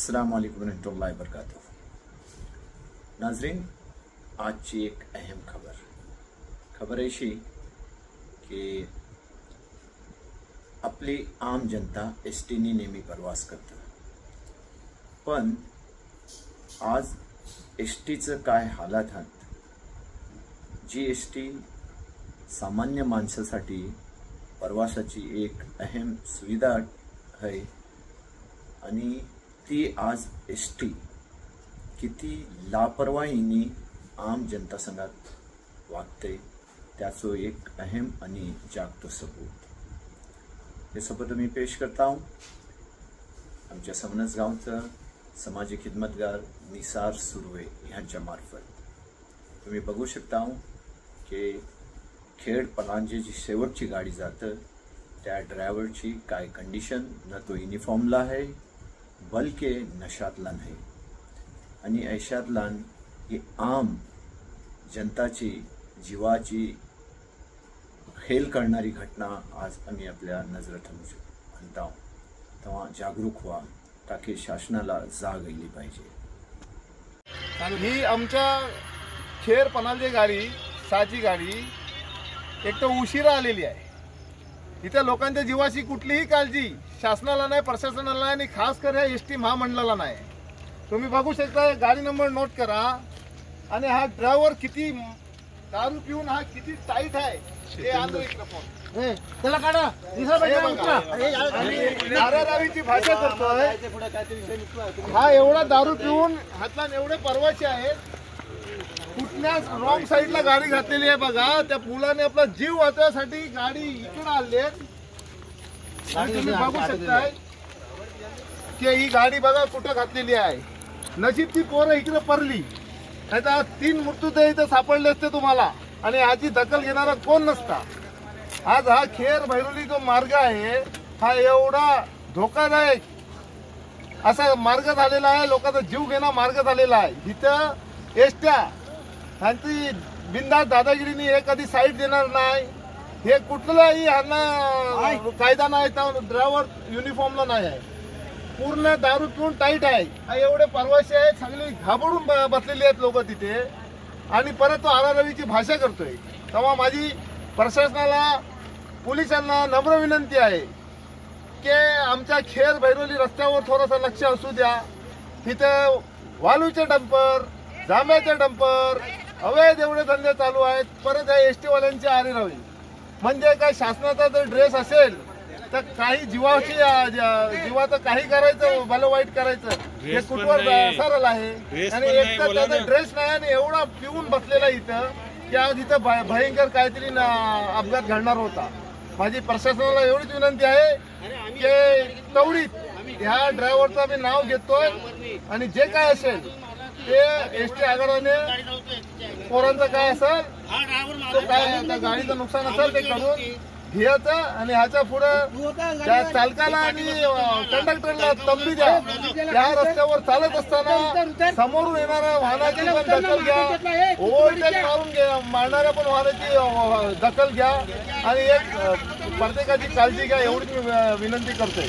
अस्सलाम वालेकुम रहमतुल्लाहि व बरकातुहू। नाजरीन, आजची एक अहम खबर अशी की आपली आम जनता एसटीने नेहमी प्रवास करते, पण आज एसटीचं काय हालात आहेत। जी एसटी सामान्य माणसासाठी प्रवासाची एक अहम सुविधा आहे आणि ती आज एसटी किती लापरवाहीने आम जनता संघात वागते त्याचो एक अहम आणि जागतो सबूत। हे सबूत मी पेश करता हूँ आमच्या समनस गावचा सामाजिक खिदमतगार निसार सुर्वे यांच्या मार्फत। तुम्ही बघू शकता की खेड पलांजे जी शेवटची गाडी जाते त्या ड्रायव्हरची काय कंडिशन, न तो युनिफॉर्मला आहे बल्कि नशातला नाही, आणि ऐशातलान ही आम जनताची जीवाची खेल करणारी घटना आज आम्ही आपल्या नजरेत आणता। तेव्हा जागरूक व्हा ताकि शासनाला जाग येली पाहिजे। ही आमच्या खेड पलांजे गाडी साची गाडी एक तर उशिरा आलेली आहे। इथे लोकांच्या जीवाची कुठलीही काळजी शासनाला नाही, प्रशासनाला नाही, आणि खास कर एसटी महामंडळाला नाही। तुम्ही बघू शकता गाडी नंबर नोट करा, आणि हा ड्रायव्हर किती दारू पिऊन हा किती टाईट आहे हे आणतो इकडे फोन त्याला काढा। दारादारीची भाषा करतोय हा, एवढा दारू पिऊन हातला एवढे परवाचे आहेत। कुठल्याच रॉंग साईडला गाडी घातलेली आहे बघा। त्या मुलाने आपला जीव वाचवण्यासाठी गाडी इकडे आणली आणि तुम्ही बघू शकताय की ही गाडी बघा कुठं घातलेली आहे। नशीब ती पोरं इकडे पडली, नाही तर 3 मृत्यूदय इथं सापडले असते तुम्हाला, आणि ह्याची दखल घेणारा कोण नसता। आज हा खेर भैरोली जो मार्ग आहे हा एवढा धोकादायक असा मार्ग झालेला आहे, लोकांचा जीव घेणा मार्ग झालेला आहे। इथं एसट्या ह्यांची बिनधास्त दादागिरीने हे कधी साईड देणार नाही, हे कुठलाही ह्यांना कायदा नाही, तर ड्रायव्हर युनिफॉर्मला नाही आहे, पूर्ण दारू पिऊन टाईट आहे। एवढे परवाशी आहेत, सगळे घाबरून बसलेले आहेत लोक तिथे, आणि परत तो आरारवीची भाषा करतोय। तेव्हा माझी प्रशासनाला पोलिसांना नम्र विनंती आहे की आमच्या खेर भैरोली रस्त्यावर थोडंसं लक्ष असू द्या। तिथं वालूचे डंपर, जांभ्याचे डंपर, अवैध एवढे धंदे चालू आहेत। परत या एसटी वाल्यांची आरेरावी म्हणजे काय, शासनाचा जर ड्रेस असेल तर काही जीवाचं काही करायचं, भलं वाईट करायचं हे कुठवर सरळ आहे, आणि एक तर त्याचा ड्रेस नाही आणि एवढा पिऊन बसलेला इथं की आज इथं भयंकर काहीतरी अपघात घडणार होता। माझी प्रशासनाला एवढीच विनंती आहे की तेवढीच ह्या ड्रायव्हरचं मी नाव घेतोय, आणि जे काय असेल ते एसटी आगाराने पोरांचं काय असेल तो काय गाडीचं नुकसान असेल ते करून घ्यायचं, आणि ह्याच्या पुढे त्या चालकाला आणि कंडक्टरला तंबी द्या। त्या रस्त्यावर चालत असताना समोरून येणाऱ्या वाहनाची पण दखल घ्या, ओव्हरटेक मारणाऱ्या पण वाहनाची दखल घ्या, आणि एक प्रत्येकाची काळजी घ्या एवढी मी विनंती करतोय।